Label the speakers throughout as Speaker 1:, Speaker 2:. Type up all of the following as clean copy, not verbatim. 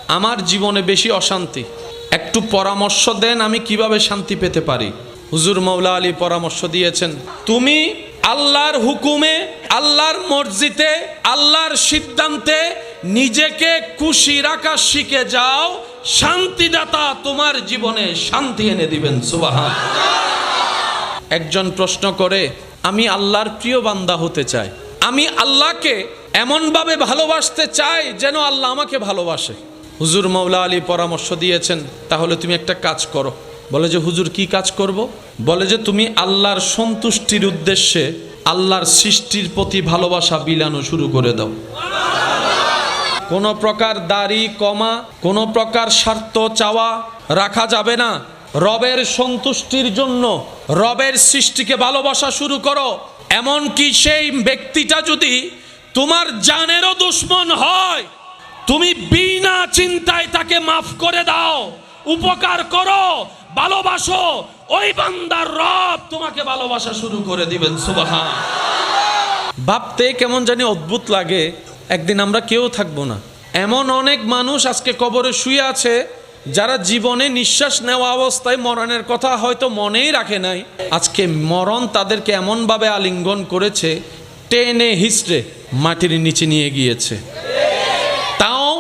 Speaker 1: আমার জীবনে বেশি অশান্তি, একটু পরামর্শ দেন আমি কিভাবে শান্তি পেতে পারি। হুজুর মাওলা আলী পরামর্শ দিয়েছেন, তুমি আল্লাহর হুকুমে, আল্লাহর মর্জিতে, আল্লাহর সিদ্ধান্তে নিজেকে খুশি রাখা শিখে যাও, শান্তিদাতা তোমার জীবনে শান্তি এনে দিবেন। সুবহানাল্লাহ। একজন প্রশ্ন করে, আমি আল্লাহর প্রিয় বান্দা হতে চাই, আমি আল্লাহকে এমনভাবে ভালোবাসতে চাই যেন আল্লাহ আমাকে ভালোবাসে। হুজুর মাওলা আলী পরামর্শ দিয়েছেন, তাহলে তুমি একটা কাজ করো। বলে যে হুজুর কি কাজ করব? বলে যে তুমি আল্লাহর সন্তুষ্টির উদ্দেশ্যে আল্লাহর সৃষ্টির প্রতি ভালোবাসা বিলানো শুরু করে দাও। কোনো প্রকার দাড়ি কমা, কোনো প্রকার স্বার্থ চাওয়া রাখা যাবে না। রবের সন্তুষ্টির জন্য রবের সৃষ্টিকে ভালোবাসা শুরু করো। এমনকি সেই ব্যক্তিটা যদি তোমার জানেরও দুশমন হয়, তুমি বিনা চিন্তায় তাকে মাফ করে দাও, উপকার করো, ভালোবাসো, ওই বান্দার রব তোমাকে ভালোবাসা শুরু করে দিবেন। সুবহানাল্লাহ। ভাবতে কেমন জানি অদ্ভুত লাগে, একদিন আমরা কেউ থাকবো না। এমন অনেক মানুষ আজকে কবরে শুয়ে আছে যারা জীবনে নিঃশ্বাস নেওয়া অবস্থায় মরণের কথা হয়তো মনেই রাখে নাই। আজকে মরণ তাদেরকে এমনভাবে আলিঙ্গন করেছে, টেনে হিস্ট্রে মাটির নিচে নিয়ে গিয়েছে। তাও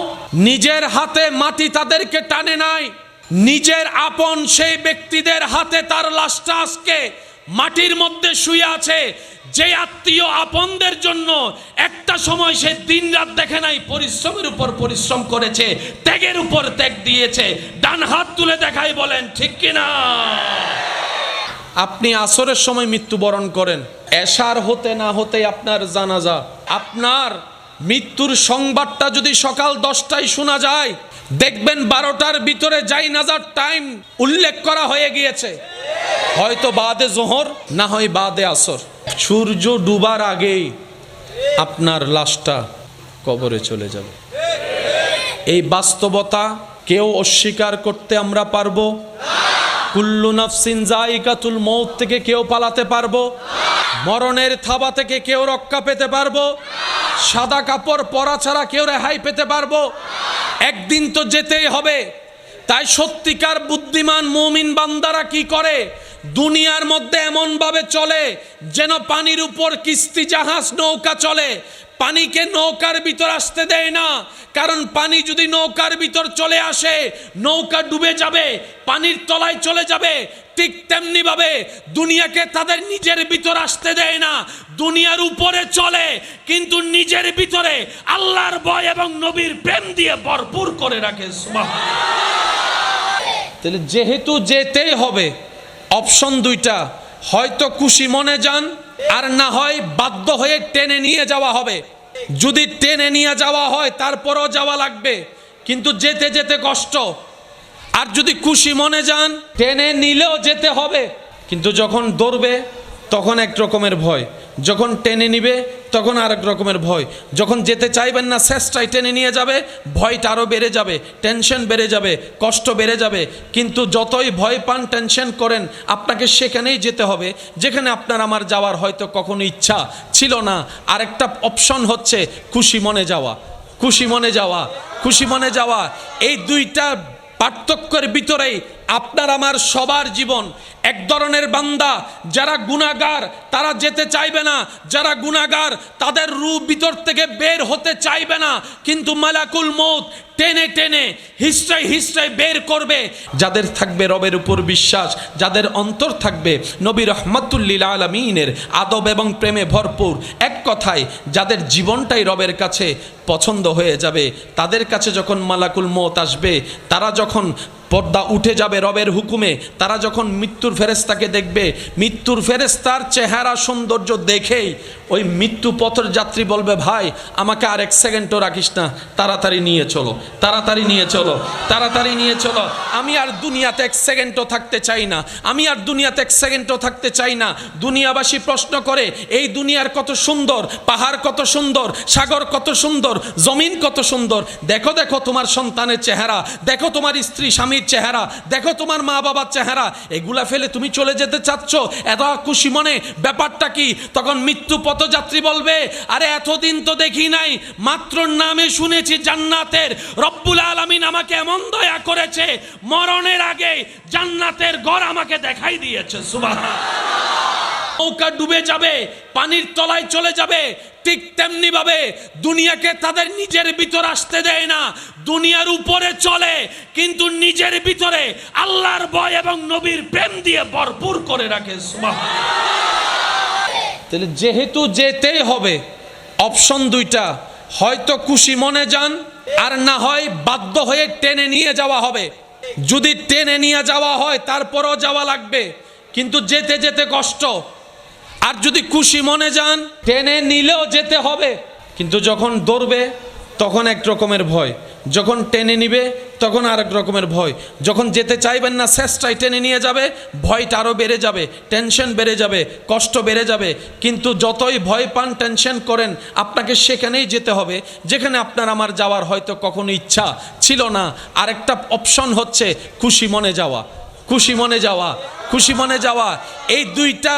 Speaker 1: নিজের হাতে মাটি তাদেরকে টানে নাই, নিজের আপন সেই ব্যক্তিদের হাতে তার লাশটা আজকে মাটির মধ্যে শুয়ে আছে। যে আত্মীয় আপনদের জন্য একটা সময় সে দিন রাত দেখে নাই, পরিশ্রমের উপর পরিশ্রম করেছে, ত্যাগের উপর ত্যাগ দিয়েছে, ডান হাত তুলে দেখাই বলেন ঠিক কিনা? আপনি আসরের সময় মৃত্যুবরণ করেন, এশার হতে না হতে আপনার জানাজা। আপনার মৃত্যুর সংবাদটা যদি সকাল 10টায় শোনা যায়, দেখবেন 12টার ভিতরে জানাজার টাইম উল্লেখ করা হয়ে গিয়েছে, হয়তো বাদে জোহর, না হয় বাদে আসর। সূর্য ডুবার আগেই আপনার লাশটা কবরে চলে যাবে। এই বাস্তবতা কেউ অস্বীকার করতে আমরা পারবো? কুল্লু নাফসিন যায়িকাতুল মউত থেকে কেউ পালাতে পারবো? মরণের থাবা থেকে কেউ রক্ষা পেতে পারবো? সাদা কাপড় পরা ছাড়া কেউ রেহাই পেতে পারবো? একদিন তো যেতেই হবে। তাই সত্যিকার বুদ্ধিমান মুমিন বান্দারা কি করে? দুনিয়ার মধ্যে এমন ভাবে চলে যেন পানির উপর কিস্তি জাহাজ নৌকা চলে। পানিকে নৌকার ভিতর আসতে দেয় না, কারণ পানি যদি নৌকার ভিতর চলে আসে নৌকা ডুবে যাবে, পানির তলায় চলে যাবে। ঠিক তেমনি ভাবে দুনিয়াকে তাদের নিজের ভিতর আসতে দেয় না, দুনিয়ার উপরে চলে কিন্তু নিজের ভিতরে আল্লাহর ভয় এবং নবীর প্রেম দিয়ে ভরপুর করে রাখে। সুবহানাল্লাহ। তাহলে যেহেতু যেতেই হবে, অপশন দুইটা, হয়তো খুশি মনে যান, আর না হয় বাধ্য হয়ে টেনে নিয়ে যাওয়া হবে। যদি টেনে নিয়ে যাওয়া হয় তারপরও যাওয়া লাগবে, কিন্তু যেতে যেতে কষ্ট। আর যদি খুশি মনে যান, টেনে নিলেও যেতে হবে, কিন্তু যখন দৌড়বে তখন এক রকমের ভয়, যখন টেনে নিবে তখন আরেক রকমের ভয়। যখন যেতে চাইবেন না, শেষটাই টেনে নিয়ে যাবে, ভয়টা আরও বেড়ে যাবে, টেনশন বেড়ে যাবে, কষ্ট বেড়ে যাবে। কিন্তু যতই ভয় পান, টেনশন করেন, আপনাকে সেখানেই যেতে হবে যেখানে আপনার আমার যাওয়ার হয়তো কখনো ইচ্ছা ছিল না। আরেকটা অপশন হচ্ছে খুশি মনে যাওয়া, খুশি মনে যাওয়া, খুশি মনে যাওয়া। এই দুইটা পার্থক্যের ভিতরেই আপনার আমার সবার জীবন। এক ধরনের বান্দা যারা গুনাহগার তারা যেতে চাইবে না, যারা গুনাহগার তাদের রূহ ভিতর থেকে বের হতে চাইবে না, কিন্তু মালাকুল মউত টেনে টেনে হিস্ট্রায় হিস্ট্রায় বের করবে। যাদের থাকবে রবের উপর বিশ্বাস, যাদের অন্তর থাকবে নবী রাহমাতুল লিল আলামিনের আদব এবং প্রেমে ভরপুর, এক কথায় যাদের জীবনটাই রবের কাছে পছন্দ হয়ে যাবে, তাদের কাছে যখন মালাকুল মউত আসবে, তারা যখন পর্দা উঠে যাবে রবের হুকুমে, তারা যখন মৃত্যুর ফেরেশতাকে দেখবে, মৃত্যুর ফেরেশতার চেহারা সৌন্দর্য দেখেই ওই মৃত্যু পথের যাত্রী বলবে, ভাই আমাকে আর এক সেকেন্ডও রাখিস না, তাড়াতাড়ি নিয়ে চলো, তাড়াতাড়ি নিয়ে চলো, তাড়াতাড়ি নিয়ে চলো। আমি আর দুনিয়াতে এক সেকেন্ডও থাকতে চাই না, আমি আর দুনিয়াতে এক সেকেন্ডও থাকতে চাই না। দুনিয়াবাসী প্রশ্ন করে, এই দুনিয়ার কত সুন্দর, পাহাড় কত সুন্দর, সাগর কত সুন্দর, জমিন কত সুন্দর, দেখো দেখো তোমার সন্তানের চেহারা, দেখো তোমার স্ত্রী স্বামীর স্বামীর চেহারা, দেখো তোমার মা বাবার চেহারা, এগুলা ফেলে তুমি চলে যেতে চাচ্ছ এত খুশি মনে, ব্যাপারটা কি? তখন মৃত্যু পথযাত্রী বলবে, আরে এতদিন তো দেখি নাই, মাত্র নামে শুনেছি জান্নাতের। রব্বুল আলামিন আমাকে এমন দয়া করেছে, মরণের আগে জান্নাতের ঘর আমাকে দেখাই দিয়েছে। সুবহানাল্লাহ। নৌকা ডুবে যাবে, পানির তলায় চলে যাবে, ঠিক তেমনি ভাবে দুনিয়াকে তাদের নিজের ভিতর আসতে দেয় না, দুনিয়ার উপরে চলে, কিন্তু নিজের ভিতরে আল্লাহর ভয় এবং নবীর প্রেম দিয়ে ভরপুর করে রাখে। সুবহানাল্লাহ। তাহলে যেহেতু যেতেই হবে, অপশন দুইটা, হয়তো খুশি মনে যান, আর না হয় বাধ্য হয়ে টেনে নিয়ে যাওয়া হবে। যদি টেনে নিয়ে যাওয়া হয় তারপরও যাওয়া লাগবে, কিন্তু যেতে যেতে কষ্ট। আর যদি খুশি মনে যান, টেনে নিলেও যেতে হবে, কিন্তু যখন দৌড়বে তখন এক রকমের ভয়, যখন টেনে নিবে তখন আরেক রকমের ভয়। যখন যেতে চাইবেন না, শেষটাই টেনে নিয়ে যাবে, ভয়টা আরও বেড়ে যাবে, টেনশন বেড়ে যাবে, কষ্ট বেড়ে যাবে। কিন্তু যতই ভয় পান, টেনশন করেন, আপনাকে সেখানেই যেতে হবে যেখানে আপনার আমার যাওয়ার হয়তো কখনো ইচ্ছা ছিল না। আরেকটা অপশন হচ্ছে খুশি মনে যাওয়া, খুশি মনে যাওয়া, খুশি মনে যাওয়া। এই দুইটা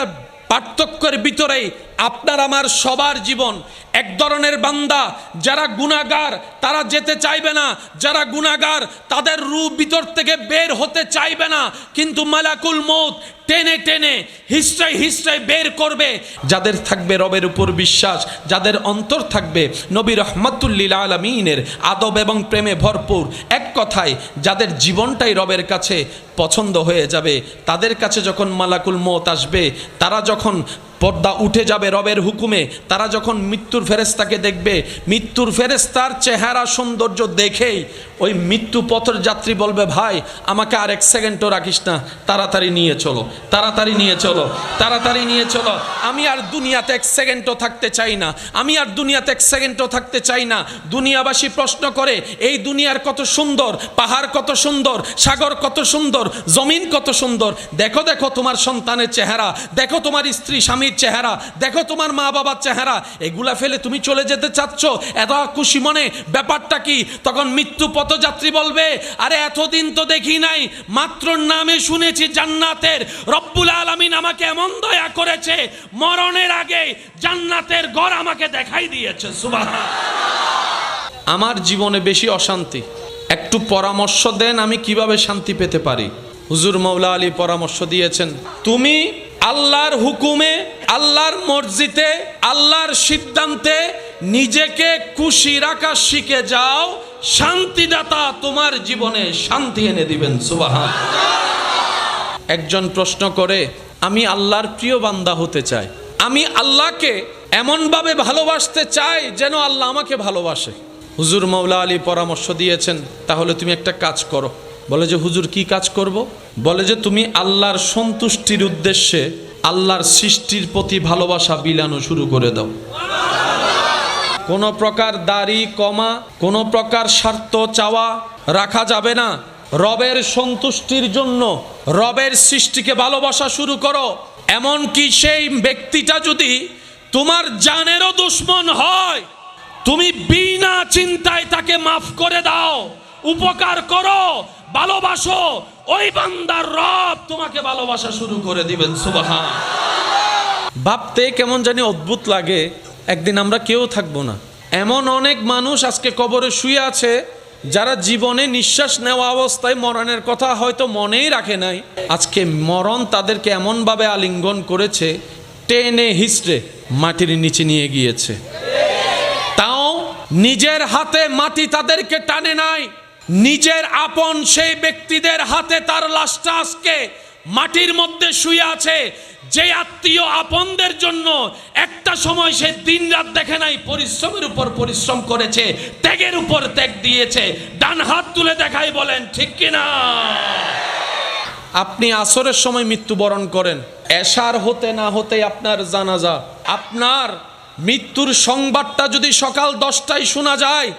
Speaker 1: পার্থক্যের ভিতরেই আপনার আমার সবার জীবন। এক ধরনের বান্দা যারা গুনাহগার তারা যেতে চাইবে না, যারা গুনাহগার তাদের রূহ ভিতর থেকে বের হতে চাইবে না, কিন্তু মালাকুল মউত টেনে টেনে হিস্ট্রাই হিস্ট্রাই বের করবে। যাদের থাকবে রবের উপর বিশ্বাস, যাদের অন্তর থাকবে নবী রহমাতুল লিল আলামিনের আদব এবং প্রেমে ভরপুর, এক কথায় যাদের জীবনটাই রবের কাছে পছন্দ হয়ে যাবে, তাদের কাছে যখন মালাকুল মউত আসবে, তারা যখন পর্দা উঠে যাবে রবের হুকুমে, তারা যখন মৃত্যুর ফেরেশতাকে দেখবে, মৃত্যুর ফেরেশতার চেহারা সৌন্দর্য দেখেই ওই মৃত্যু পথের যাত্রী বলবে, ভাই আমাকে আর এক সেকেন্ডও রাখিস না, তাড়াতাড়ি নিয়ে চলো, তাড়াতাড়ি নিয়ে চলো, তাড়াতাড়ি নিয়ে চলো। আমি আর দুনিয়াতে এক সেকেন্ডও থাকতে চাই না, আমি আর দুনিয়াতে এক সেকেন্ডও থাকতে চাই না। দুনিয়াবাসী প্রশ্ন করে, এই দুনিয়ার কত সুন্দর, পাহাড় কত সুন্দর, সাগর কত সুন্দর, জমিন কত সুন্দর, দেখো দেখো তোমার সন্তানের চেহারা, দেখো তোমার স্ত্রী স্বামীর চেহারা, দেখো তোমার মা বাবার চেহারা, এগুলা ফেলে তুমি চলে যেতে চাচ্ছ এত খুশি মনে, ব্যাপারটা কি? তখন মৃত্যু পথযাত্রী বলবে, আরে এতদিন তো দেখি নাই, মাত্র নামে শুনেছি জান্নাতের। রব্বুল আলামিন আমাকে এমন দয়া করেছে, মরণের আগে জান্নাতের ঘর আমাকে দেখাই দিয়েছে। সুবহানাল্লাহ। আমার জীবনে বেশি অশান্তি, একটু পরামর্শ দেন আমি কিভাবে শান্তি পেতে পারি। হুজুর মাওলা আলী পরামর্শ দিয়েছেন, তুমি আল্লাহর হুকুমে, আল্লাহর মর্জিতে, আল্লাহর সিদ্ধান্তে নিজেকে খুশি রাখা শিখে যাও, শান্তিদাতা তোমার জীবনে শান্তি এনে দিবেন। সুবহানাল্লাহ। একজন প্রশ্ন করে, আমি আল্লাহর প্রিয় বান্দা হতে চাই, আমি আল্লাহকে এমনভাবে ভালোবাসতে চাই যেন আল্লাহ আমাকে ভালোবাসে। হুজুর মাওলা আলী পরামর্শ দিয়েছেন, তাহলে তুমি একটা কাজ করো। বলে যে হুজুর কি কাজ করব? বলে যে তুমি আল্লাহর সন্তুষ্টির উদ্দেশ্যে আল্লাহর সৃষ্টির প্রতি ভালোবাসা বিলানো শুরু করে দাও। কোনো প্রকার দাড়ি কমা, কোনো প্রকার স্বার্থ চাওয়া রাখা যাবে না। রবের সন্তুষ্টির জন্য রবের সৃষ্টিকে ভালোবাসা শুরু করো। এমনকি সেই ব্যক্তিটা যদি তোমার জানেরও দুশমন হয়, তুমি বিনা চিন্তায় তাকে মাফ করে দাও, উপকার করো, ভালোবাসো, ওই বান্দার রব তোমাকে ভালোবাসা শুরু করে দিবেন। সুবহানাল্লাহ। ভাবতে কেমন জানি অদ্ভুত লাগে, একদিন আমরা কেউ থাকবো না। এমন অনেক মানুষ আজকে কবরে শুয়ে আছে যারা জীবনে নিঃশ্বাস নেওয়া অবস্থায় মরণের কথা হয়তো মনেই রাখে নাই। আজকে মরণ তাদেরকে এমনভাবে আলিঙ্গন করেছে, টেনে হিস্ট্রে মাটির নিচে নিয়ে গিয়েছে। তাও নিজের হাতে মাটি তাদেরকে টানে নাই, নিজের আপন সেই ব্যক্তিদের হাতে তার লাশটা আজকে মাটির মধ্যে শুয়ে আছে। যে আত্মীয় আপনদের জন্য একটা সময় সে দিন রাত দেখে নাই, পরিশ্রমের উপর পরিশ্রম করেছে, ত্যাগের উপর ত্যাগ দিয়েছে, ডান হাত তুলে দেখাই বলেন ঠিক কিনা? আপনি আসরের সময় মৃত্যুবরণ করেন, এশার হতে না হতে আপনার জানাজা, আপনার মৃত্যুর সংবাদটা যদি সকাল 10টায় শোনা যায়,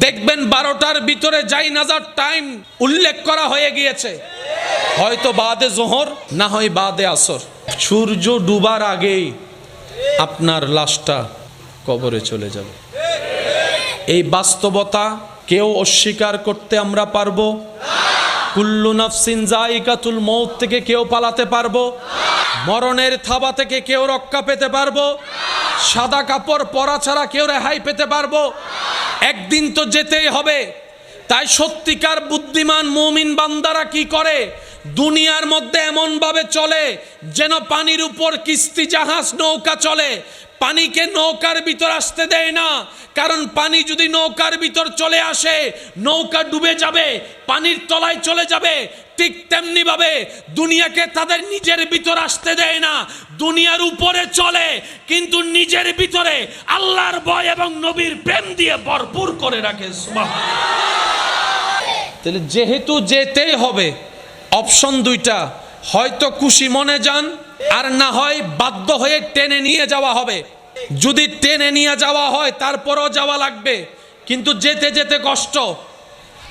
Speaker 1: দেখবেন 12টার ভিতরে জানাজার টাইম উল্লেখ করা হয়ে গিয়েছে, হয়তো বাদে জোহর, না হয় বাদে আসর। সূর্য ডুবার আগেই আপনার লাশটা কবরে চলে যাবে। এই বাস্তবতা কেউ অস্বীকার করতে আমরা পারবো? কুল্লু নাফসিন যায়িকাতুল মউত থেকে কেউ পালাতে পারবো? মরণের থাবা থেকে কেউ রক্ষা পেতে পারবো? সাদা কাপড় পরা ছাড়া কেউ রেহাই পেতে পারবো? একদিন তো যেতেই হবে। তাই সত্যিকার বুদ্ধিমান মুমিন বান্দারা কি করে? দুনিয়ার মধ্যে এমন ভাবে চলে যেন পানির উপর কিস্তি জাহাজ নৌকা চলে। পানিকে নৌকার ভিতর আসতে দেয় না, কারণ পানি যদি নৌকার ভিতর চলে আসে নৌকা ডুবে যাবে, পানির তলায় চলে যাবে। ঠিক তেমনি ভাবে দুনিয়াকে তাদের নিজের ভিতর আসতে দেয় না, দুনিয়ার উপরে চলে কিন্তু নিজের ভিতরে আল্লাহর ভয় এবং নবীর প্রেম দিয়ে ভরপুর করে রাখে। তাহলে যেহেতু যেতেই হবে, অপশন দুইটা, হয়তো খুশি মনে যান আর না হয় বাধ্য হয়ে টেনে নিয়ে যাওয়া হবে। যদি টেনে নিয়ে যাওয়া হয় তারপরও যাওয়া লাগবে, কিন্তু যেতে যেতে কষ্ট।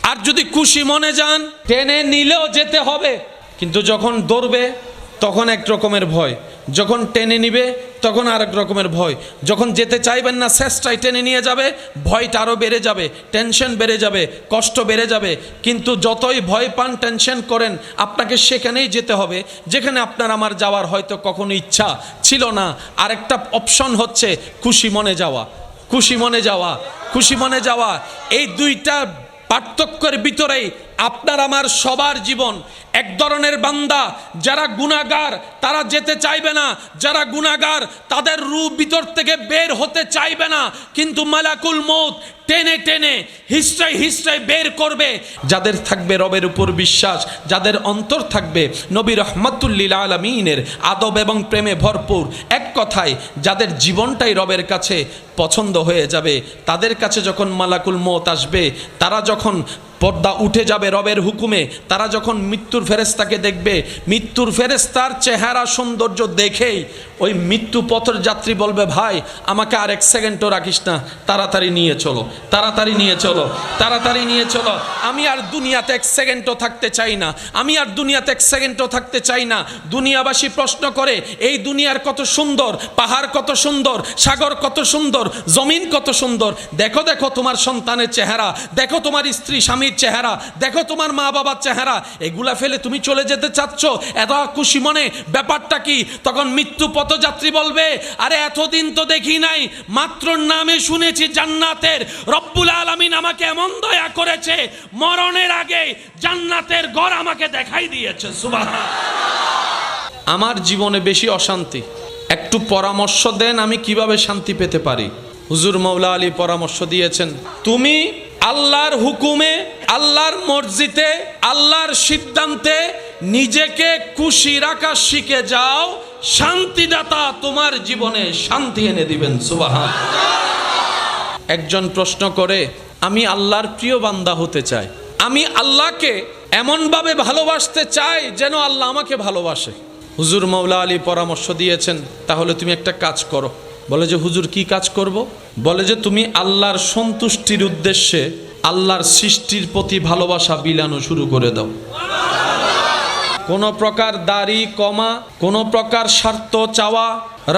Speaker 1: আর যদি খুশি মনে যান টেনে নিলেও যেতে হবে, কিন্তু যখন দৌড়বে তখন এক রকমের ভয়, যখন টেনে নিবে তখন আরেক রকমের ভয়। যখন যেতে চাইবেন না শেষটাই টেনে নিয়ে যাবে, ভয়টা আরও বেড়ে যাবে, টেনশন বেড়ে যাবে, কষ্ট বেড়ে যাবে। কিন্তু যতই ভয় পান, টেনশন করেন, আপনাকে সেখানেই যেতে হবে যেখানে আপনার আমার যাওয়ার হয়তো কখনো ইচ্ছা ছিল না। আরেকটা অপশন হচ্ছে খুশি মনে যাওয়া, খুশি মনে যাওয়া, খুশি মনে যাওয়া। এই দুইটা পার্থক্যের ভিতরেই আপনার আমার সবার জীবন। এক ধরনের বান্দা যারা গুনাহগার তারা যেতে চাইবে না, যারা গুনাহগার তাদের রূহ ভিতর থেকে বের হতে চাইবে না, কিন্তু মালাকুল মউত টেনে টেনে হিস্ট্রাই হিস্ট্রাই বের করবে। যাদের থাকবে রবের উপর বিশ্বাস, যাদের অন্তর থাকবে নবী রহমাতুল লিল আলামিনের আদব এবং প্রেমে ভরপুর, এক কথায় যাদের জীবনটাই রবের কাছে পছন্দ হয়ে যাবে, তাদের কাছে যখন মালাকুল মউত আসবে, তারা যখন পর্দা উঠে যাবে রবের হুকুমে, তারা যখন মৃত্যুর ফেরেশতাকে দেখবে, মৃত্যুর ফেরেশতার চেহারা সৌন্দর্য দেখেই ওই মৃত্যু পথের যাত্রী বলবে, ভাই আমাকে আর এক সেকেন্ডও রাখিস না, তাড়াতাড়ি নিয়ে চলো, তাড়াতাড়ি নিয়ে চলো, তাড়াতাড়ি নিয়ে চলো। আমি আর দুনিয়াতে এক সেকেন্ডও থাকতে চাই না, আমি আর দুনিয়াতে এক সেকেন্ডও থাকতে চাই না। দুনিয়াবাসী প্রশ্ন করে, এই দুনিয়ার কত সুন্দর, পাহাড় কত সুন্দর, সাগর কত সুন্দর, জমিন কত সুন্দর, দেখো দেখো তোমার সন্তানের চেহারা, দেখো তোমার স্ত্রী স্বামীর চেহারা, দেখো তোমার মা বাবার চেহারা, এগুলা ফেলে তুমি চলে যেতে চাচ্ছ, এত খুশি মনে, ব্যাপারটা কি? তখন মৃত্যু পথযাত্রী বলবে, আরে এতদিন তো দেখি নাই, মাত্র নামে শুনেছি জান্নাতের। রব্বুল আলামিন আমাকে এমন দয়া করেছে, মরণের আগে জান্নাতের ঘর আমাকে দেখাই দিয়েছে। সুবহানাল্লাহ। আমার জীবনে বেশি অশান্তি, একটু পরামর্শ দেন আমি কিভাবে শান্তি পেতে পারি। হুজুর মাওলা আলী পরামর্শ দিয়েছেন, তুমি আল্লাহর হুকুমে, আল্লাহর মর্জিতে, আল্লাহর সিদ্ধান্তে নিজেকে খুশি রাখা শিখে যাও, শান্তিদাতা তোমার জীবনে শান্তি এনে দিবেন। সুবহানাল্লাহ। একজন প্রশ্ন করে, আমি আল্লাহর প্রিয় বান্দা হতে চাই, আমি আল্লাহকে এমনভাবে ভালোবাসতে চাই যেন আল্লাহ আমাকে ভালোবাসে। হুজুর মাওলা আলী পরামর্শ দিয়েছেন, তাহলে তুমি একটা কাজ করো। বলে যে হুজুর কি কাজ করব? বলে যে তুমি আল্লাহর সন্তুষ্টির উদ্দেশ্যে আল্লাহর সৃষ্টির প্রতি ভালোবাসা বিলানো শুরু করে দাও। কোনো প্রকার দাড়ি কমা, কোনো প্রকার স্বার্থ চাওয়া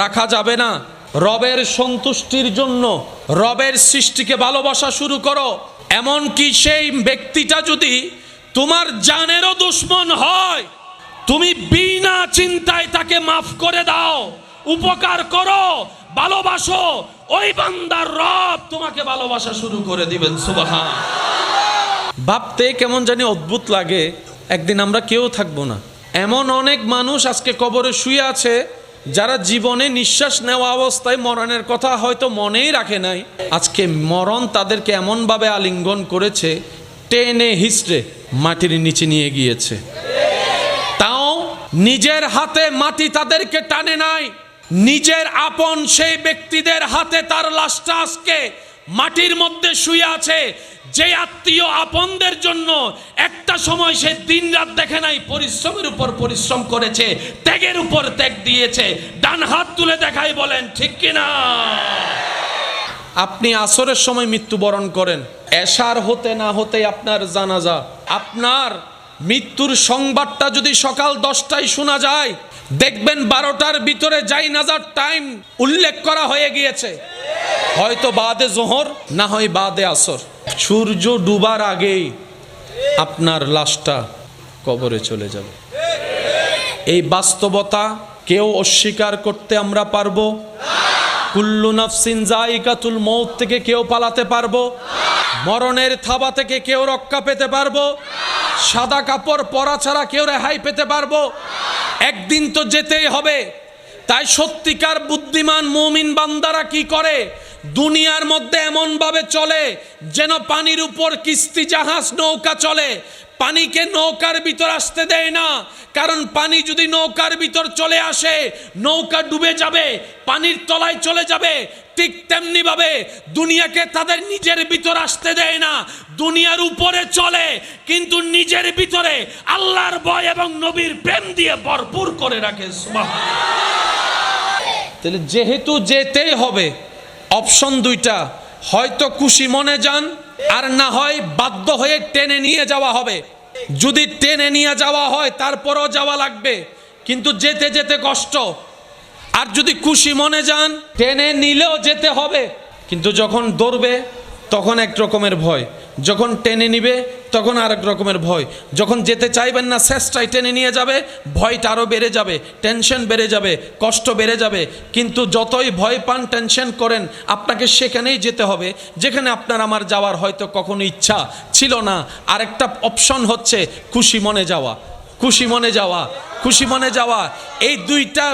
Speaker 1: রাখা যাবে না। রবের সন্তুষ্টির জন্য রবের সৃষ্টিকে ভালোবাসা শুরু করো। এমনকি সেই ব্যক্তিটা যদি তোমার জানেরও দুশমন হয়, তুমি বিনা চিন্তায় তাকে মাফ করে দাও, উপকার করো, ভালোবাসো, ওই বান্দার রব তোমাকে ভালোবাসা শুরু করে দিবেন। সুবহানাল্লাহ। ভাবতে কেমন জানি অদ্ভুত লাগে, একদিন আমরা কেউ থাকবো না। এমন অনেক মানুষ আজকে কবরে শুয়ে আছে যারা জীবনে নিঃশ্বাস নেওয়া অবস্থায় মরণের কথা হয়তো মনেই রাখে নাই। আজকে মরণ তাদেরকে এমনভাবে আলিঙ্গন করেছে, টেনে হিস্ট্রে মাটির নিচে নিয়ে গিয়েছে। তাও নিজের হাতে মাটি তাদেরকে টানে নাই, নিজের আপন সেই ব্যক্তিদের হাতে তার লাশটা আজকে মাটির মধ্যে শুয়ে আছে। যে আত্মীয় আপনদের জন্য একটা সময় সে দিন রাত দেখে নাই, পরিশ্রমের উপর পরিশ্রম করেছে, ত্যাগের উপর ত্যাগ দিয়েছে, ডান হাত তুলে দেখাই বলেন ঠিক কিনা? আপনি আসরের সময় মৃত্যুবরণ করেন, এশার হতে না হতে আপনার জানাজা। আপনার মৃত্যুর সংবাদটা যদি সকাল 10টায় শোনা যায়, দেখবেন 12টার ভিতরে জানাজার টাইম উল্লেখ করা হয়ে গিয়েছে, হয়তো বাদে জোহর, না হয় বাদে আসর। সূর্য ডুবার আগেই আপনার লাশটা কবরে চলে যাবে। এই বাস্তবতা কেউ অস্বীকার করতে আমরা পারবো? কুল্লু নাফসিন যায়িকাতুল মউত থেকে কেউ পালাতে পারবো? মরণের থাবা থেকে কেউ রক্ষা পেতে পারবো? সাদা কাপড় পরা ছাড়া কেউ রেহাই পেতে পারবো? একদিন তো যেতেই হবে। তাই সত্যিকার বুদ্ধিমান মুমিন বান্দারা কি করে? দুনিয়ার মধ্যে এমন ভাবে চলে যেন পানির উপর কিস্তি জাহাজ নৌকা চলে। পানিকে নৌকার ভিতর আসতে দেয় না, কারণ পানি যদি নৌকার ভিতর চলে আসে নৌকা ডুবে যাবে, পানির তলায় চলে যাবে। ঠিক তেমনি ভাবে দুনিয়াকে তাদের নিজের ভিতর আসতে দেয় না, দুনিয়ার উপরে চলে কিন্তু নিজের ভিতরে আল্লাহর ভয় এবং নবীর প্রেম দিয়ে ভরপুর করে রাখে। তাহলে যেহেতু যেতেই হবে, অপশন দুইটা, হয়তো খুশি মনে যান আর না হয় বাধ্য হয়ে টেনে নিয়ে যাওয়া হবে। যদি টেনে নিয়ে যাওয়া হয় তারপরও যাওয়া লাগবে, কিন্তু যেতে যেতে কষ্ট। আর যদি খুশি মনে যান টেনে নিলেও যেতে হবে, কিন্তু যখন দৌড়বে তখন এক রকমের ভয়, যখন টেনে নিবে তখন আরেক রকমের ভয়। যখন যেতে চাইবেন না শেষটাই টেনে নিয়ে যাবে, ভয়টা আরও বেড়ে যাবে, টেনশন বেড়ে যাবে, কষ্ট বেড়ে যাবে। কিন্তু যতই ভয় পান, টেনশন করেন, আপনাকে সেখানেই যেতে হবে যেখানে আপনার আমার যাওয়ার হয়তো কখনো ইচ্ছা ছিল না। আরেকটা অপশন হচ্ছে খুশি মনে যাওয়া, খুশি মনে যাওয়া, খুশি মনে যাওয়া। এই দুইটা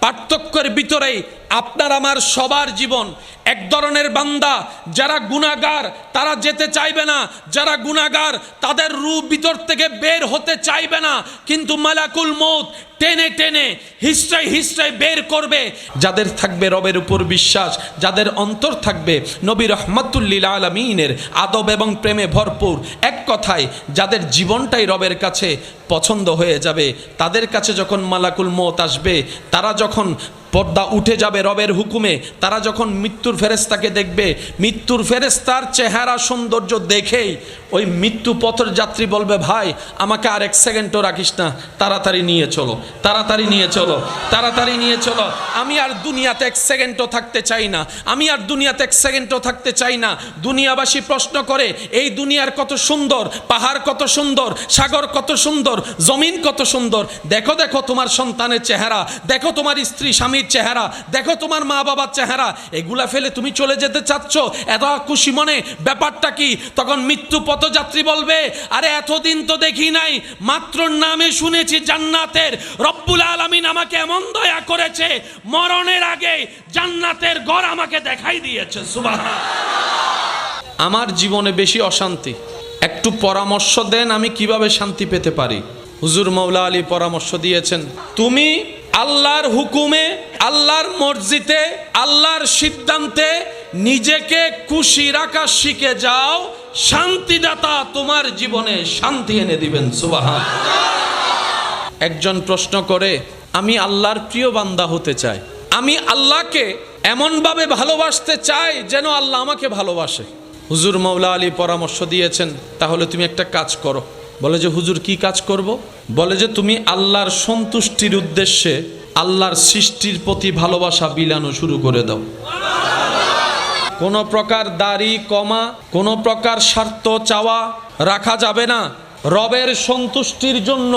Speaker 1: পার্থক্যের ভিতরেই আপনার আমার সবার জীবন। এক ধরনের বান্দা যারা গুনাহগার তারা যেতে চাইবে না, যারা গুনাহগার তাদের রূহ ভিতর থেকে বের হতে চাইবে না, কিন্তু মালাকুল মউত টেনে টেনে হিস্ট্রাই হিস্ট্রাই বের করবে। যাদের থাকবে রবের উপর বিশ্বাস, যাদের অন্তর থাকবে নবী রহমাতুল লিল আলামিনের আদব এবং প্রেমে ভরপুর, এক কথায় যাদের জীবনটাই রবের কাছে পছন্দ হয়ে যাবে, তাদের কাছে যখন মালাকুল মউত আসবে, তারা যখন পর্দা উঠে যাবে রবের হুকুমে, তারা যখন মৃত্যুর ফেরেশতাকে দেখবে, মৃত্যুর ফেরেশতার চেহারা সৌন্দর্য দেখেই ওই মৃত্যু পথের যাত্রী বলবে, ভাই আমাকে আর এক সেকেন্ডও রাখিস না, তাড়াতাড়ি নিয়ে চলো, তাড়াতাড়ি নিয়ে চলো, তাড়াতাড়ি নিয়ে চলো। আমি আর দুনিয়াতে এক সেকেন্ডও থাকতে চাই না, আমি আর দুনিয়াতে এক সেকেন্ডও থাকতে চাই না। দুনিয়াবাসী প্রশ্ন করে, এই দুনিয়ার কত সুন্দর, পাহাড় কত সুন্দর, সাগর কত সুন্দর, জমিন কত সুন্দর, দেখো দেখো তোমার সন্তানের চেহারা, দেখো তোমার স্ত্রী স্বামীর চেহারা, দেখো তোমার মা বাবার চেহারা, এগুলা ফেলে তুমি চলে যেতে চাচ্ছ, এত খুশি মনে, ব্যাপারটা কি? তখন মৃত্যু পথযাত্রী বলবে, আরে এতদিন তো দেখি নাই, মাত্র নামে শুনেছি জান্নাতের। রব্বুল আলামিন আমাকে এমন দয়া করেছে, মরণের আগে জান্নাতের ঘর আমাকে দেখাই দিয়েছে। সুবহানাল্লাহ। আমার জীবনে বেশি অশান্তি, একটু পরামর্শ দেন আমি কিভাবে শান্তি পেতে পারি। হুজুর মাওলা আলী পরামর্শ দিয়েছেন, তুমি আল্লাহর হুকুমে, আল্লাহর মর্জিতে, আল্লাহর সিদ্ধান্তে নিজেকে খুশি রাখা শিখে যাও, শান্তিদাতা তোমার জীবনে শান্তি এনে দিবেন। সুবহানাল্লাহ। একজন প্রশ্ন করে, আমি আল্লাহর প্রিয় বান্দা হতে চাই, আমি আল্লাহকে এমনভাবে ভালোবাসতে চাই যেন আল্লাহ আমাকে ভালোবাসে। হুজুর মাওলা আলী পরামর্শ দিয়েছেন, তাহলে তুমি একটা কাজ করো। বলে যে হুজুর কি কাজ করব? বলে যে তুমি আল্লাহর সন্তুষ্টির উদ্দেশ্যে আল্লাহর সৃষ্টির প্রতি ভালোবাসা বিলানো শুরু করে দাও। কোনো প্রকার দাড়ি কমা, কোনো প্রকার স্বার্থ চাওয়া রাখা যাবে না। রবের সন্তুষ্টির জন্য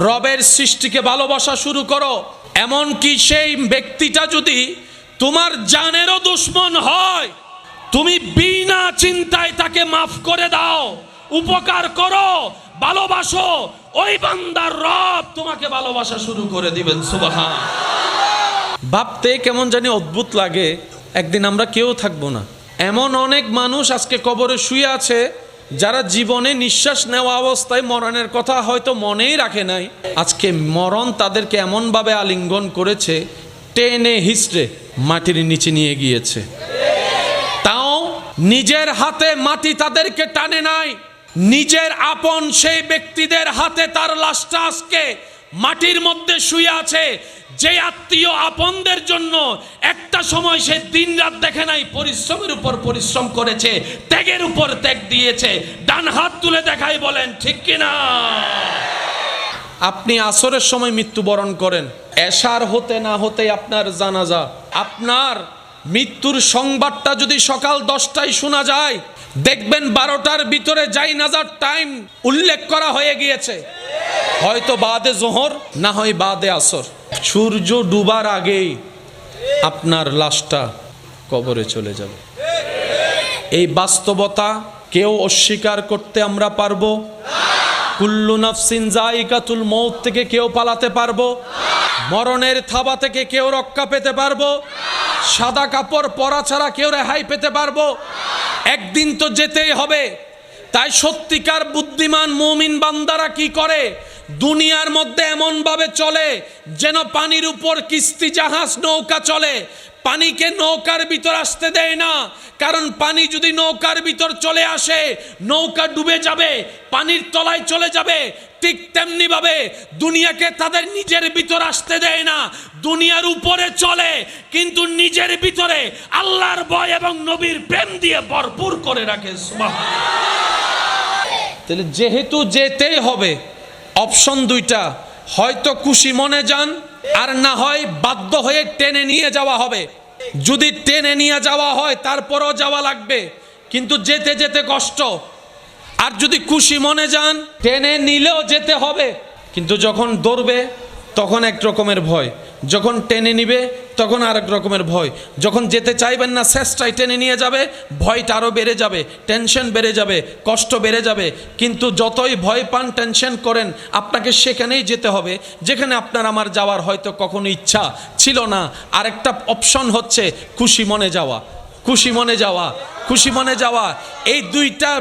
Speaker 1: রবের সৃষ্টিকে ভালোবাসা শুরু করো। এমনকি সেই ব্যক্তিটা যদি তোমার জানেরও দুশমন হয়, তুমি বিনা চিন্তায় তাকে মাফ করে দাও, উপকার করো, ভালোবাসো, ওই বান্দার রব তোমাকে ভালোবাসা শুরু করে দিবেন। সুবহান। ভাবতে কেমন জানি অদ্ভুত লাগে, একদিন আমরা কেউ থাকবো না। এমন অনেক মানুষ আজকে কবরে শুয়ে আছে যারা জীবনে নিঃশ্বাস নেওয়া অবস্থায় মরণের কথা হয়তো মনেই রাখে নাই। আজকে মরণ তাদেরকে এমনভাবে আলিঙ্গন করেছে, টেনে হিস্ট্রে মাটির নিচে নিয়ে গিয়েছে। তাও নিজের হাতে মাটি তাদেরকে টানে নাই, নিজের আপন সেই ব্যক্তিদের হাতে তার লাশটা আজকে মাটির মধ্যে শুয়ে আছে। যে আত্মীয় আপনদের জন্য একটা সময় সে দিন রাত দেখে নাই, পরিশ্রমের উপর পরিশ্রম করেছে, ত্যাগের উপর ত্যাগ দিয়েছে, ডান হাত তুলে দেখাই বলেন ঠিক কিনা? আপনি আসরের সময় মৃত্যুবরণ করেন, এশার হতে না হতে আপনার জানাজা, আপনার মৃত্যুর সংবাদটা যদি সকাল 10টায় শোনা যায়, দেখবেন 12টার ভিতরে জানাজার টাইম উল্লেখ করা হয়ে গিয়েছে। হয়তো বাদে জোহর, না হয় বাদে আসর। সূর্য ডুবার আগেই আপনার লাশটা কবরে চলে যাবে। এই বাস্তবতা কেউ অস্বীকার করতে আমরা পারবো? কুল্লু নাফসিন যায়িকাতুল মউত থেকে কেউ পালাতে পারবো? মরণের থাবা থেকে কেউ রক্ষা পেতে পারবো? সাদা কাপড় পরা ছাড়া কেউ রেহাই পেতে পারবো? একদিন তো যেতেই হবে। তাই সত্যিকার বুদ্ধিমান মুমিন বান্দারা কি করে? দুনিয়ার মধ্যে এমন ভাবে চলে যেন পানির উপর কিস্তি জাহাজ নৌকা চলে। পানিকে নৌকার ভিতর আসতে দেয় না, কারণ পানি যদি নৌকার ভিতর চলে আসে নৌকা ডুবে যাবে, পানির তলায় চলে যাবে। ঠিক তেমনি ভাবে দুনিয়াকে তাদের নিজের ভিতর আসতে দেয় না, দুনিয়ার উপরে চলে কিন্তু নিজের ভিতরে আল্লাহর ভয় এবং নবীর প্রেম দিয়ে ভরপুর করে রাখে। তাহলে যেহেতু যেতেই হবে, অপশন দুইটা, হয়তো খুশি মনে যান, আর না হয় বাধ্য হয়ে টেনে নিয়ে যাওয়া হবে। যদি টেনে নিয়ে যাওয়া হয় তারপরও যাওয়া লাগবে, কিন্তু যেতে যেতে কষ্ট। আর যদি খুশি মনে যান, টেনে নিলেও যেতে হবে, কিন্তু যখন দৌড়বে তখন এক রকমের ভয়, যখন টেনে নিবে তখন আরেক রকমের ভয়। যখন যেতে চাইবেন না, শেষটাই টেনে নিয়ে যাবে, ভয়টা আরও বেড়ে যাবে, টেনশন বেড়ে যাবে, কষ্ট বেড়ে যাবে। কিন্তু যতই ভয় পান, টেনশন করেন, আপনাকে সেখানেই যেতে হবে যেখানে আপনার আমার যাওয়ার হয়তো কখনো ইচ্ছা ছিল না। আরেকটা অপশন হচ্ছে খুশি মনে যাওয়া, খুশি মনে যাওয়া, খুশি মনে যাওয়া। এই দুইটা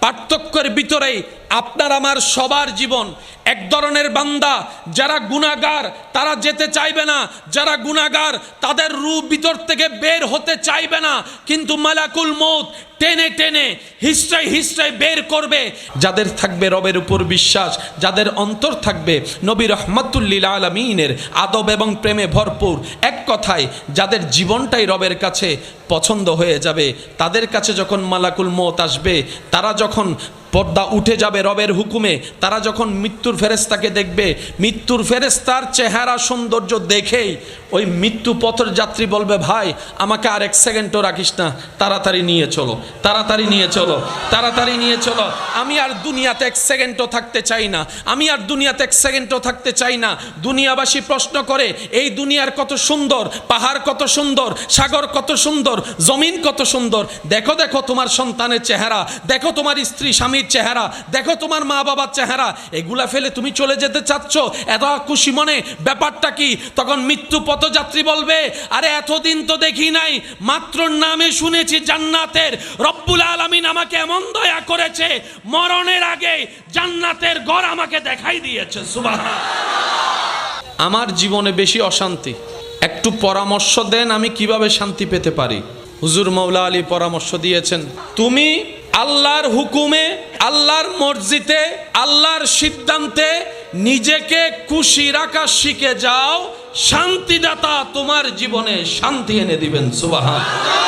Speaker 1: পার্থক্যের ভিতরেই আপনার আমার সবার জীবন। এক ধরনের বান্দা যারা গুনাহগার তারা যেতে চাইবে না, যারা গুনাহগার তাদের রূহ ভিতর থেকে বের হতে চাইবে না, কিন্তু মালাকুল মউত টেনে টেনে হিস্ট্রাই হিস্ট্রাই বের করবে। যাদের থাকবে রবের উপর বিশ্বাস, যাদের অন্তর থাকবে নবী রহমাতুল লিল আলামিনের আদব এবং প্রেমে ভরপুর, এক কথায় যাদের জীবনটাই রবের কাছে পছন্দ হয়ে যাবে, তাদের কাছে যখন মালাকুল মউত আসবে, তারা যখন পর্দা উঠে যাবে রবের হুকুমে, তারা যখন মৃত্যুর ফেরেশতাকে দেখবে, মৃত্যুর ফেরেশতার চেহারা সৌন্দর্য দেখেই ওই মৃত্যু পথের যাত্রী বলবে, ভাই আমাকে আর এক সেকেন্ডও রাখিস না, তাড়াতাড়ি নিয়ে চলো, তাড়াতাড়ি নিয়ে চলো, তাড়াতাড়ি নিয়ে চলো। আমি আর দুনিয়াতে এক সেকেন্ডও থাকতে চাই না, আমি আর দুনিয়াতে এক সেকেন্ডও থাকতে চাই না। দুনিয়াবাসী প্রশ্ন করে, এই দুনিয়ার কত সুন্দর, পাহাড় কত সুন্দর, সাগর কত সুন্দর, জমিন কত সুন্দর, দেখো দেখো তোমার সন্তানের চেহারা, দেখো তোমার স্ত্রী স্বামীর চেহারা, দেখো তোমার মা বাবার চেহারা, এগুলা ফেলে তুমি চলে যেতে চাচ্ছ এত খুশি মনে, ব্যাপারটা কি? তখন মৃত্যু পথযাত্রী বলবে, আরে এতদিন তো দেখি নাই, মাত্র নামে শুনেছি জান্নাতের। রব্বুল আলামিন আমাকে এমন দয়া করেছে, মরণের আগে জান্নাতের ঘর আমাকে দেখাই দিয়েছে। সুবহানাল্লাহ। আমার জীবনে বেশি অশান্তি, একটু পরামর্শ দেন আমি কিভাবে শান্তি পেতে পারি। হুজুর মাওলা আলী পরামর্শ দিয়েছেন, তুমি আল্লাহর হুকুমে, আল্লাহর মর্জিতে, আল্লাহর সিদ্ধান্তে নিজেকে খুশি রাখা শিখে যাও, শান্তিদাতা তোমার জীবনে শান্তি এনে দিবেন। সুবহানাল্লাহ।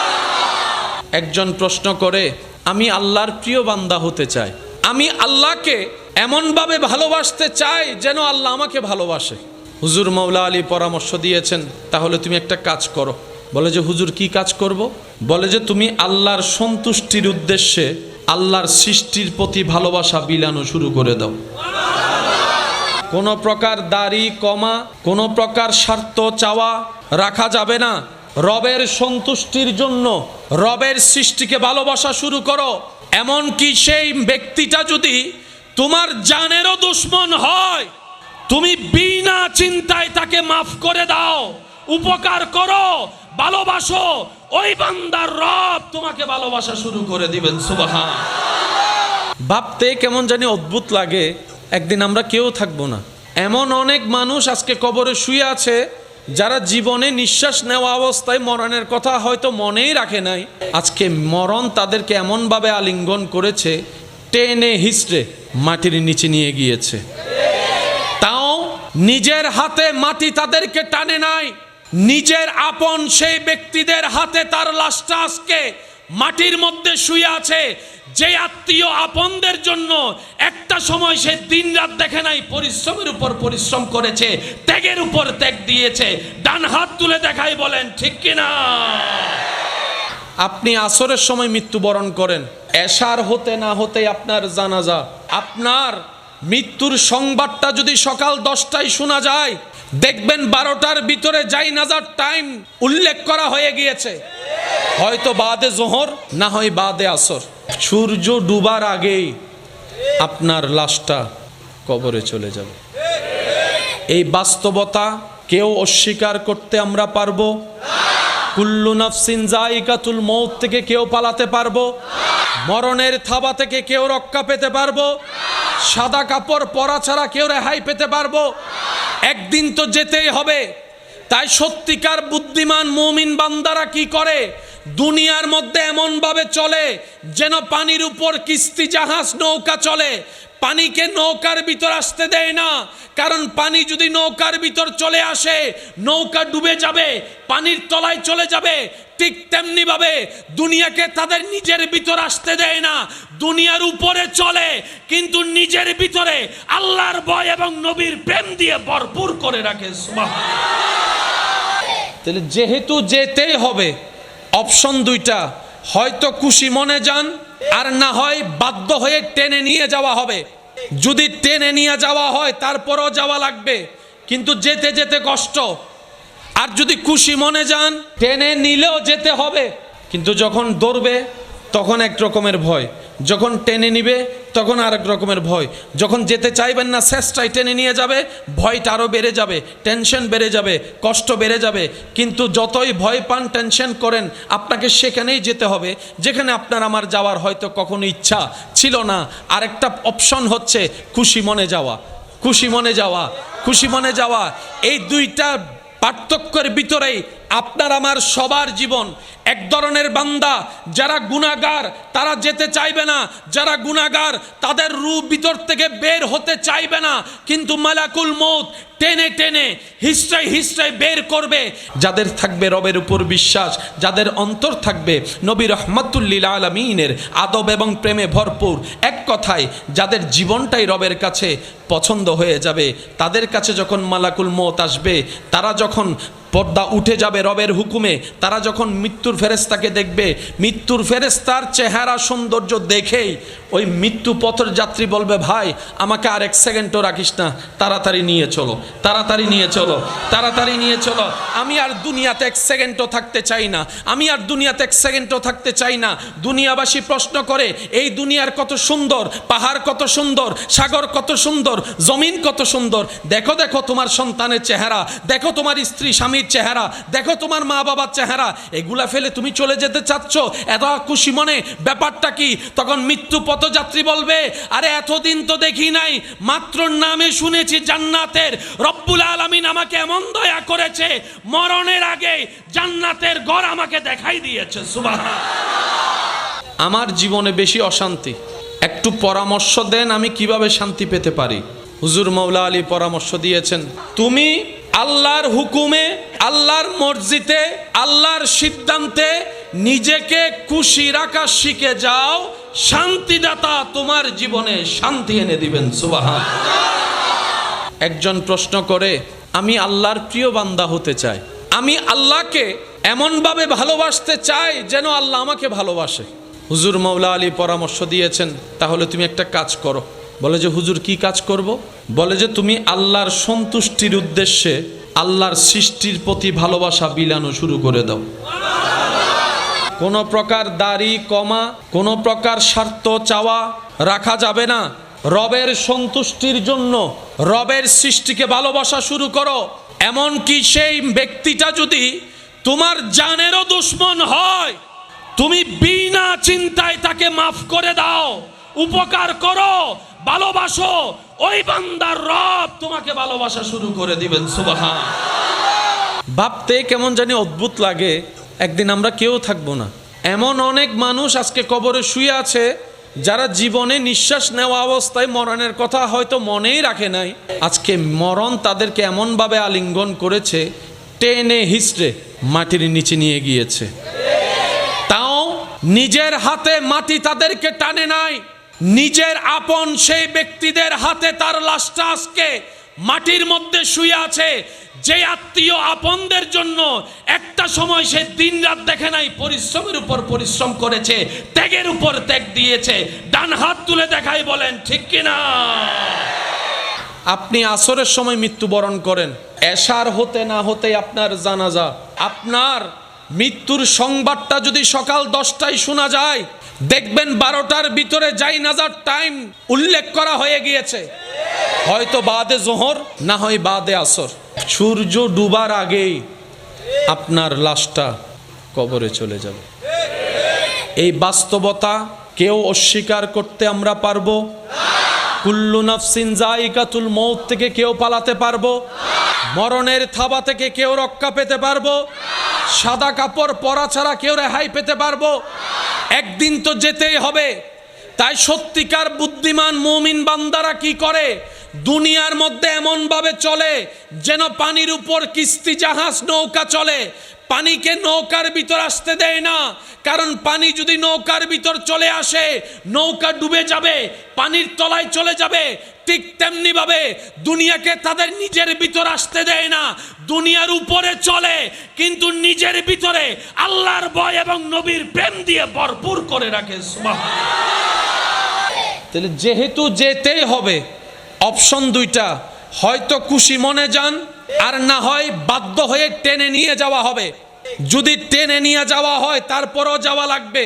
Speaker 1: একজন প্রশ্ন করে, আমি আল্লাহর প্রিয় বান্দা হতে চাই, আমি আল্লাহকে এমনভাবে ভালোবাসতে চাই যেন আল্লাহ আমাকে ভালোবাসে। হুজুর মাওলা আলী পরামর্শ দিয়েছেন, তাহলে তুমি একটা কাজ করো। বলে যে হুজুর কি কাজ করব? বলে যে তুমি আল্লাহর সন্তুষ্টির উদ্দেশ্যে আল্লাহর সৃষ্টির প্রতি ভালোবাসা বিলানো শুরু করে দাও। কোনো প্রকার দাড়ি কমা, কোনো প্রকার স্বার্থ চাওয়া রাখা যাবে না। রবের সন্তুষ্টির জন্য রবের সৃষ্টিকে ভালোবাসা শুরু করো। এমনকি সেই ব্যক্তিটা যদি তোমার জানেরও দুশমন হয়, তুমি বিনা চিন্তায় তাকে মাফ করে দাও, উপকার করো, ভালোবাসো, ওই বান্দার রব তোমাকে ভালোবাসা শুরু করে দিবেন। সুবহানাল্লাহ। ভাবতে কেমন জানি অদ্ভুত লাগে, একদিন আমরা কেউ থাকবো না। এমন অনেক মানুষ আজকে কবরে শুয়ে আছে যারা জীবনে নিঃশ্বাস নেওয়া অবস্থায় মরণের কথা হয়তো মনেই রাখে নাই। আজকে মরণ তাদেরকে এমনভাবে আলিঙ্গন করেছে, টেনে হিস্ট্রে মাটির নিচে নিয়ে গিয়েছে, তাও নিজের হাতে মাটি তাদেরকে টানে নাই, নিজের আপন সেই ব্যক্তিদের হাতে তার লাশটা আজকে মাটির মধ্যে শুয়ে আছে। যে আত্মীয় আপনদের জন্য একটা সময় সে দিন রাত দেখে নাই, পরিশ্রমের উপর পরিশ্রম করেছে, ত্যাগের উপর ত্যাগ দিয়েছে, ডান হাত তুলে দেখাই বলেন ঠিক কিনা? আপনি আসরের সময় মৃত্যুবরণ করেন, এশার হতে না হতে আপনার জানাজা, আপনার মৃত্যুর সংবাদটা যদি সকাল 10টায় শোনা যায়, দেখবেন 12টার ভিতরে জাইনাজার টাইম উল্লেখ করা হয়ে গিয়েছে, হয়তো বাদে জোহর, না হয় বাদে আসর। সূর্য ডুবার আগেই আপনার লাশটা কবরে চলে যাবে। এই বাস্তবতা কেউ অস্বীকার করতে আমরা পারবো? কুল্লু নাফসিন যায়িকাতুল মউত থেকে কেউ পালাতে পারবো? মরণের থাবা থেকে কেউ রক্ষা পেতে পারবো? সাদা কাপড় পরা ছাড়া কেউ রেহাই পেতে পারবো? একদিন তো যেতেই হবে। তাই সত্যিকার বুদ্ধিমান মুমিন বান্দারা কি করে? দুনিয়ার মধ্যে এমন ভাবে চলে যেন পানির উপর কিস্তি জাহাজ নৌকা চলে। পানিকে নৌকার ভিতর আসতে দেয় না, কারণ পানি যদি নৌকার ভিতর চলে আসে নৌকা ডুবে যাবে, পানির তলায় চলে যাবে। ঠিক তেমনি ভাবে দুনিয়াকে তাদের নিজের ভিতর আসতে দেয় না, দুনিয়ার উপরে চলে কিন্তু নিজের ভিতরে আল্লাহর ভয় এবং নবীর প্রেম দিয়ে ভরপুর করে রাখে। তাহলে যেহেতু যেতেই হবে, অপশন দুইটা, হয়তো খুশি মনে যান, আর না হয় বাধ্য হয়ে টেনে নিয়ে যাওয়া হবে। যদি টেনে নিয়ে যাওয়া হয় তারপরও যাওয়া লাগবে, কিন্তু যেতে যেতে কষ্ট। আর যদি খুশি মনে যান, টেনে নিলেও যেতে হবে, কিন্তু যখন দৌড়বে তখন এক রকমের ভয়, যখন টেনে নিবে তখন আরেক রকমের ভয়। যখন যেতে চাইবেন না, শেষটাই টেনে নিয়ে যাবে, ভয়টা আরও বেড়ে যাবে, টেনশন বেড়ে যাবে, কষ্ট বেড়ে যাবে। কিন্তু যতই ভয় পান, টেনশন করেন, আপনাকে সেখানেই যেতে হবে যেখানে আপনার আমার যাওয়ার হয়তো কখনো ইচ্ছা ছিল না। আরেকটা অপশন হচ্ছে খুশি মনে যাওয়া, খুশি মনে যাওয়া, খুশি মনে যাওয়া। এই দুইটা পার্থক্যের ভিতরেই আপনার আমার সবার জীবন। এক ধরনের বান্দা যারা গুনাহগার তারা যেতে চাইবে না, যারা গুনাহগার তাদের রূহ ভিতর থেকে বের হতে চাইবে না, কিন্তু মালাকুল মউত টেনে টেনে হিস্ট্রায় হিস্ট্রায় বের করবে। যাদের থাকবে রবের উপর বিশ্বাস, যাদের অন্তর থাকবে নবী রাহমাতুল লিল আলামিনের আদব এবং প্রেমে ভরপুর, এক কথায় যাদের জীবনটাই রবের কাছে পছন্দ হয়ে যাবে, তাদের কাছে যখন মালাকুল মউত আসবে, তারা যখন পর্দা উঠে যাবে রবের হুকুমে, তারা যখন মৃত্যুর ফেরেশতাকে দেখবে, মৃত্যুর ফেরেশতার চেহারা সৌন্দর্য দেখেই ওই মৃত্যু পথের যাত্রী বলবে, ভাই আমাকে আর এক সেকেন্ডও রাখিস না, তাড়াতাড়ি নিয়ে চলো, তাড়াতাড়ি নিয়ে চলো, তাড়াতাড়ি নিয়ে চলো। আমি আর দুনিয়াতে এক সেকেন্ডও থাকতে চাই না, আমি আর দুনিয়াতে এক সেকেন্ডও থাকতে চাই না। দুনিয়াবাসী প্রশ্ন করে, এই দুনিয়ার কত সুন্দর, পাহাড় কত সুন্দর, সাগর কত সুন্দর, জমিন কত সুন্দর, দেখো দেখো তোমার সন্তানের চেহারা, দেখো তোমার স্ত্রী স্বামীর চেহারা, দেখো তোমার মা বাবার চেহারা, এগুলা ফেলে তুমি চলে যেতে চাচ্ছ এত খুশি মনে, ব্যাপারটা কি? তখন মৃত্যু পথযাত্রী বলবে, আরে এতদিন তো দেখি নাই, মাত্র নামে শুনেছি জান্নাতের। রব্বুল আলামিন আমাকে এমন দয়া করেছে, মরণের আগে জান্নাতের ঘর আমাকে দেখাই দিয়েছে। সুবহানাল্লাহ। আমার জীবনে বেশি অশান্তি, একটু পরামর্শ দেন আমি কিভাবে শান্তি পেতে পারি। হুজুর মাওলা আলী পরামর্শ দিয়েছেন, তুমি আল্লাহর হুকুমে, আল্লাহর মর্জিতে, আল্লাহর সিদ্ধান্তে নিজেকে খুশি রাখা শিখে যাও, শান্তিদাতা তোমার জীবনে শান্তি এনে দিবেন। সুবহানাল্লাহ। একজন প্রশ্ন করে, আমি আল্লাহর প্রিয় বান্দা হতে চাই, আমি আল্লাহকে এমনভাবে ভালোবাসতে চাই যেন আল্লাহ আমাকে ভালোবাসে। হুজুর মাওলা আলী পরামর্শ দিয়েছেন, তাহলে তুমি একটা কাজ করো। বলে যে হুজুর কি কাজ করব? বলে যে তুমি আল্লাহর সন্তুষ্টির উদ্দেশ্যে আল্লাহর সৃষ্টির প্রতি ভালোবাসা বিলানো শুরু করে দাও। কোনো প্রকার দাড়ি কমা, কোনো প্রকার স্বার্থ চাওয়া রাখা যাবে না। রবের সন্তুষ্টির জন্য রবের সৃষ্টিকে ভালোবাসা শুরু করো। এমনকি সেই ব্যক্তিটা যদি তোমার জানেরও দুশমন হয়, তুমি বিনা চিন্তায় তাকে মাফ করে দাও, উপকার করো, ভালোবাসো, ওই বান্দার রব তোমাকে ভালোবাসা শুরু করে দিবেন। সুবহানাল্লাহ। ভাবতে কেমন জানি অদ্ভুত লাগে, একদিন আমরা কেউ থাকবো না। এমন অনেক মানুষ আজকে কবরে শুয়ে আছে যারা জীবনে নিঃশ্বাস নেওয়া অবস্থায় মরণের কথা হয়তো মনেই রাখে নাই। আজকে মরণ তাদেরকে এমনভাবে আলিঙ্গন করেছে, টেনে হিস্ট্রে মাটির নিচে নিয়ে গিয়েছে, তাও নিজের হাতে মাটি তাদেরকে টানে নাই, নিজের আপন সেই ব্যক্তিদের হাতে তার লাশটা আজকে মাটির মধ্যে শুয়ে আছে। যে আত্মীয় আপনদের জন্য একটা সময় সে দিন রাত দেখে নাই, পরিশ্রমের উপর পরিশ্রম করেছে, ত্যাগের উপর ত্যাগ দিয়েছে, ডান হাত তুলে দেখাই বলেন ঠিক কিনা? আপনি আসরের সময় মৃত্যুবরণ করেন, এশার হতে না হতে আপনার জানাজা, আপনার মৃত্যুর সংবাদটা যদি সকাল 10টায় শোনা যায়, দেখবেন 12টার ভিতরে জানাজার টাইম উল্লেখ করা হয়ে গিয়েছে, হয়তো বাদে জোহর, না হয় বাদে আসর। সূর্য ডুবার আগেই আপনার লাশটা কবরে চলে যাবে। এই বাস্তবতা কেউ অস্বীকার করতে আমরা পারবো? কুল্লু নাফসিন যায়িকাতুল মউত থেকে কেউ পালাতে পারবো? মরণের থাবা থেকে কেউ রক্ষা পেতে পারবো? সাদা কাপড় পরা ছাড়া কেউ রেহাই পেতে পারবো? একদিন তো যেতেই হবে। তাই সত্যিকার বুদ্ধিমান মুমিন বান্দারা কি করে? দুনিয়ার মধ্যে এমন ভাবে চলে যেন পানির উপর কিস্তি জাহাজ নৌকা চলে। পানিকে নৌকার ভিতর আসতে দেয় না, কারণ পানি যদি নৌকার ভিতর চলে আসে নৌকা ডুবে যাবে, পানির তলায় চলে যাবে। ঠিক তেমনি ভাবে দুনিয়াকে তাদের নিজের ভিতর আসতে দেয় না, দুনিয়ার উপরে চলে কিন্তু নিজের ভিতরে আল্লাহর ভয় এবং নবীর প্রেম দিয়ে ভরপুর করে রাখে। তাহলে যেহেতু যেতেই হবে, অপশন দুইটা, হয়তো খুশি মনে যান, আর না হয় বাধ্য হয়ে টেনে নিয়ে যাওয়া হবে। যদি টেনে নিয়ে যাওয়া হয় তারপরও যাওয়া লাগবে,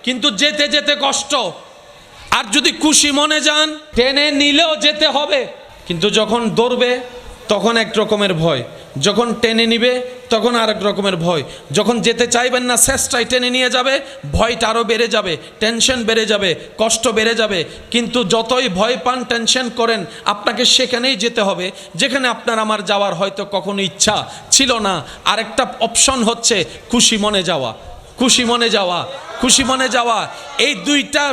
Speaker 1: কিন্তু যেতে যেতে কষ্ট। আর যদি খুশি মনে যান, টেনে নিলেও যেতে হবে, কিন্তু যখন দৌড়বে তখন এক রকমের ভয়, যখন টেনে নিবে তখন আরেক রকমের ভয়। যখন যেতে চাইবেন না, শেষটাই টেনে নিয়ে যাবে, ভয়টা আরও বেড়ে যাবে, টেনশন বেড়ে যাবে, কষ্ট বেড়ে যাবে। কিন্তু যতই ভয় পান, টেনশন করেন, আপনাকে সেখানেই যেতে হবে যেখানে আপনার আমার যাওয়ার হয়তো কখনো ইচ্ছা ছিল না। আরেকটা অপশন হচ্ছে খুশি মনে যাওয়া, খুশি মনে যাওয়া, খুশি মনে যাওয়া। এই দুইটা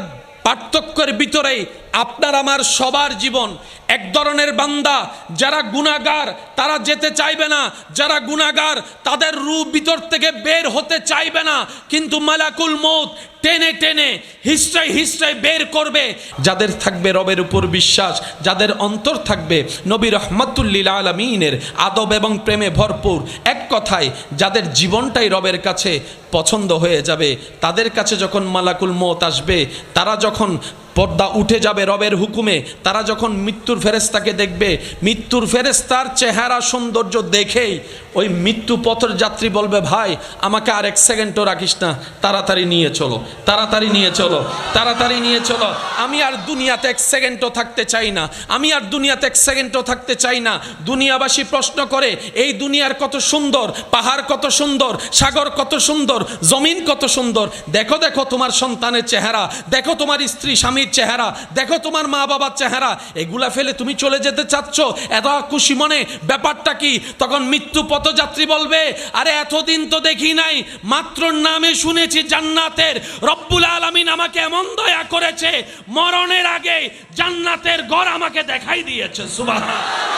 Speaker 1: পার্থক্যের ভিতরেই আপনার আমার সবার জীবন। এক ধরনের বান্দা যারা গুনাহগার তারা যেতে চাইবে না, যারা গুনাহগার তাদের রূহ ভিতর থেকে বের হতে চাইবে না, কিন্তু মালাকুল মউত টেনে টেনে হিস্ট্রাই হিস্ট্রাই বের করবে। যাদের থাকবে রবের উপর বিশ্বাস, যাদের অন্তর থাকবে নবী রহমাতুল লিল আলামিনের আদব এবং প্রেমে ভরপুর, এক কথায় যাদের জীবনটাই রবের কাছে পছন্দ হয়ে যাবে, তাদের কাছে যখন মালাকুল মউত আসবে, তারা যখন পর্দা উঠে যাবে রবের হুকুমে, তারা যখন মৃত্যুর ফেরেশতাকে দেখবে, মৃত্যুর ফেরেশতার চেহারা সৌন্দর্য দেখেই ওই মৃত্যু পথের যাত্রী বলবে, ভাই আমাকে আর এক সেকেন্ডও রাখিস না, তাড়াতাড়ি নিয়ে চলো, তাড়াতাড়ি নিয়ে চলো, তাড়াতাড়ি নিয়ে চলো। আমি আর দুনিয়াতে এক সেকেন্ডও থাকতে চাই না, আমি আর দুনিয়াতে এক সেকেন্ডও থাকতে চাই না। দুনিয়াবাসী প্রশ্ন করে, এই দুনিয়ার কত সুন্দর, পাহাড় কত সুন্দর, সাগর কত সুন্দর, জমিন কত সুন্দর, দেখো দেখো তোমার সন্তানের চেহারা, দেখো তোমার স্ত্রী স্বামীর চেহারা, দেখো তোমার মা বাবার চেহারা, এগুলা ফেলে তুমি চলে যেতে চাচ্ছ এত খুশি মনে, ব্যাপারটা কি? তখন মৃত্যু পথযাত্রী বলবে, আরে এতদিন তো দেখি নাই, মাত্র নামে শুনেছি জান্নাতের। রব্বুল আলামিন আমাকে এমন দয়া করেছে, মরণের আগে জান্নাতের ঘর আমাকে দেখাই দিয়েছে। সুবহানাল্লাহ।